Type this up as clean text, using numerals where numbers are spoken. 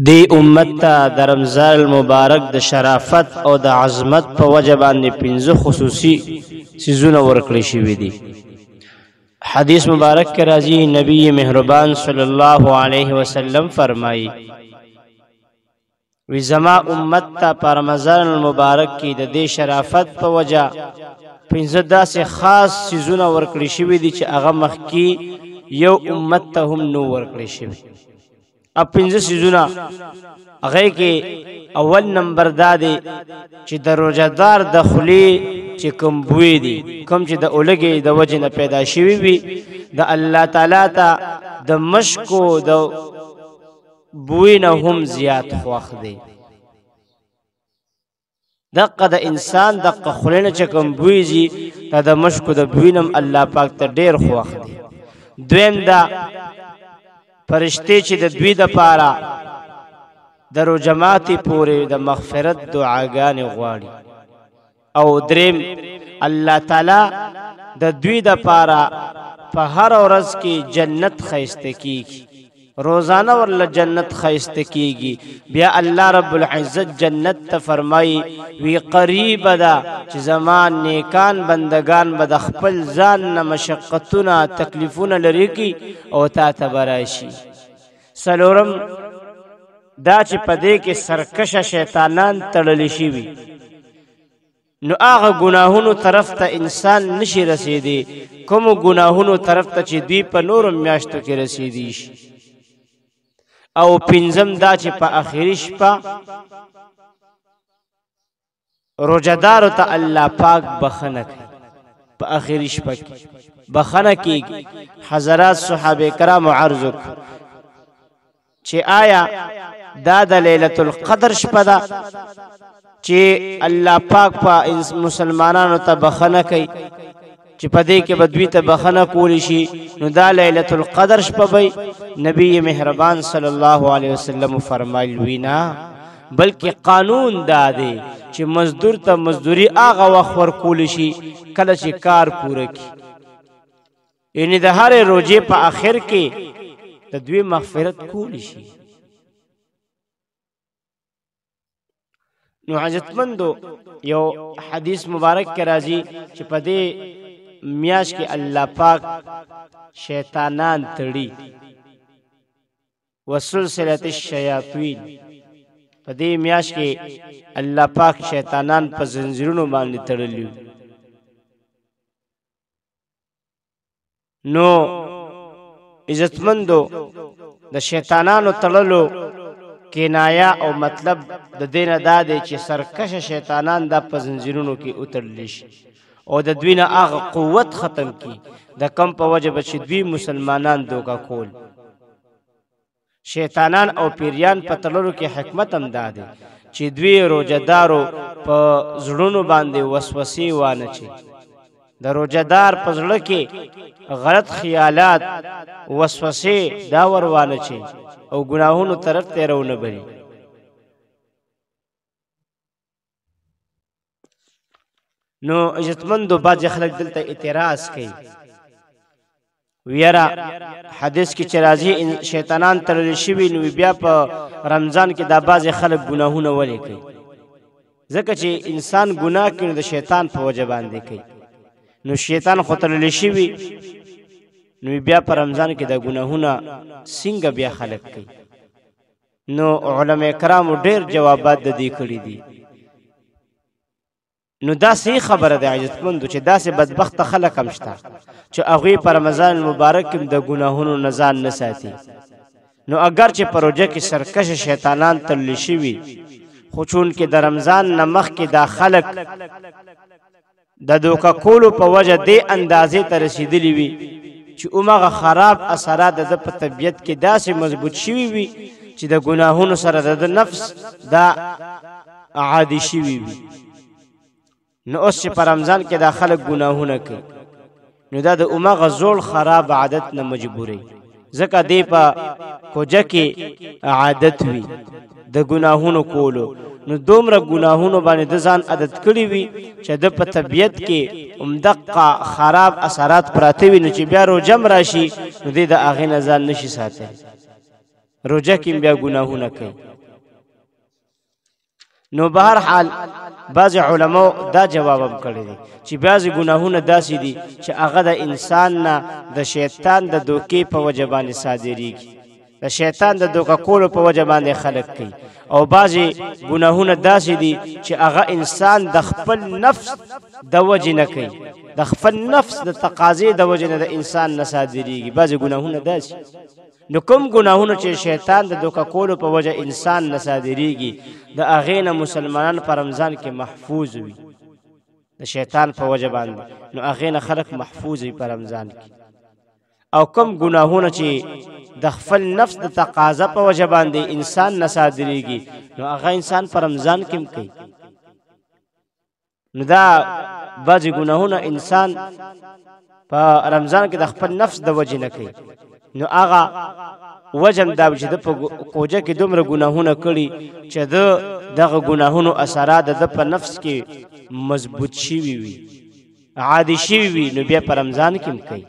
دی امت ته د رمضان المبارک د شرافت او د عظمت په وجه باندې 15 خصوصي سيزونه ورکړل شوي دي. حدیث مبارک کې راځي نبی مهربان صلی الله علیه وسلم فرمایي وی زما امت ته په رمضان المبارک کې د دې شرافت په وجه 15 داسې خاص سيزونه ورکړل شوي دي چې هغه مخکې یو امت ته هم نو ورکړل شوي. اب 15 سيزونه هغه کې اول نمبر دا دی چې د روزدار د خلی چې کوم بوی دي کوم چې د اولګي د وجه نه پیدا شوی وي د الله تعالی ته د مشکو د بوی نه هم زیات خوښ دی. دغه د انسان د خلینه چې کوم بوی زی د مشکو د بوی نم الله پاک ته ډیر خوښ دی. دویم دا فرشتي چې د دوی د پاره درو جماعتي پورې د مغفرت دعاګانې غواړي. او دریم الله تعالی د دوی د پاره په هر ورځ کې جنت خیسته کیږي، روزانه ورله جنت خیسته کیږي. بیا الله رب العزت جنت ته فرمایي وی قریب ده چې زمان نیکان بندگان به د خپل ځان نه مشقتونه تکلیفونه لري کی او تا ته براشي. سلورم دا چې پدې کې سرکشه شیطانان تړل شي وي نو هغه ګناهونو طرف ته انسان نشي رسیدي کوم ګناهونو طرف ته چې دوی په نورم میاشتو کې رسیدي شي. او پنځم دا چې په اخري شپه روزدار ته الله پاک بخنه کوي، په اخري شپه کې بخنه کیږي. حضرات صحابه کرام عرض چې آیا دا د ليله القدر شپه ده چې الله پاک په مسلمانانو ته بخنه کوي چې پدې کې بدوی ته بخنه کولی شي نو دا ليله القدر شپه وي؟ نبی مهربان صلی الله علیه وسلم فرمایل وینا بلکې قانون دا دی چې مزدور ته مزدوری هغه وخت ورکول شي کله چې کار پوره کړي. یعنی د هر روزې په اخر کې د دوی مغفرت کولی شي. نو حاجتمندو یو حدیث مبارک کې راځي چې په دې میاش کې الله پاک شیطانان تړي وسلسله الشیاطین. په دې میاش کې الله پاک شیطانان په زنجیرونو باندې تړلي. نو عزتمندو د شیطانانو تړلو کنایا او مطلب د دینه دا دی چې سرکشه شیطانان د په زنجیرونو کې اترلی شي او د دوی نه هغه قوت ختم کی د کم په وجه چې دوی مسلمانان دوکا کول. شیطانان او پیریان په تړلو کې حکمت هم دا دی چې دوی روزدارو په زړونو باندې وسوسې وانه چي د روزدار په زړه کې غلط خیالات وسوسې دا وروانه چي او گناهونو طرف ته رونه بری. نو عزتمندو باج خلک دلته اعتراض کوي ویرا حدیث کې چې راځي شیطانان تړل شوی نو بیا په رمضان کې دا باز خلک گناهونه ولي کوي ځکه چې انسان ګناه کوي د شیطان په وجه باندې کوي. نو شیطان خو تړل شوی نو بیا په رمضان کې د ګناهونه څنګه بیا خلق کوي. نو علماء کرام ډېر جوابات د دې کړی دي. نو دا صحیح خبره ده عزتمندو چې داسې بدبخت خلک هم شته چې هغوی په رمضان المبارک کې د ګناهونو نه ځان نه ساتي. نو اگر چې په روژه کې سرکشه شیطانان تړلی شوي خو چون کې د رمضان نه مخکې دا خلک د دوکه کولو په وجه دې اندازې ته رسېدلي وي چې اومغه خراب اثرات د په طبیعت کې داسې مضبوط شوي وي چې د ګناهونو سره د نفس دا عادي شوي وي. نو اوس چې په رمضان کې دا خلک ګناهونه کوي نو دا د اومغه زوړ خراب عادت نه مجبوري ځکه دې په کوجه کې عادت وي د ګناهونو کولو. نو دومره ګناهونو باندې د ځان عادت کړی وي چې د په طبیعت کې عمدقه خراب اثرات پراته وي نو چې بیا روزه راشي نو دې د هغې نه ځان نشي ساتلی. روجه کې بیا ګناهونه کوي. نو بهر حال بعض علماء دا جواب هم کړی دی چې بعض ګناهونه داسې دي چې هغه د انسان نه د شیطان د دوکې په وجه باندې صادریږي، د شیطان د دوکه کولو په وجه باندې خلق کوي، او بعضې ګناهونه داسې دي چې هغه انسان د خپل نفس د وجې نه کوي، د خپل نفس د تقاضې د وجې نه د انسان نه صادریږي. بعضې ګناهونه داسې نو کوم ګناهونه چې شیطان د دوکه کولو په وجه انسان نه صادریږي د هغې نه مسلمانان په رمضان کې محفوظ وي، د شیطان په وجه باندې نو هغې نه خلک محفوظ وي په رمضان کې. او کوم ګناهونه چې د خپل نفس د تقاضا په وجه باندې انسان نه صادریږي نو هغه انسان په رمضان کې هم کوي. نو دا بعضې ګناهونه انسان په رمضان کې د خپل نفس د وجې نه کوي، نو هغه وجم دا چې د په کوجه کې دومره ګناهونه کړي چې د دغه ګناهونو اثرات د په نفس کې مضبوط شوي وي، عادي شوي وي، نو بیا په رمضان کې هم کوي.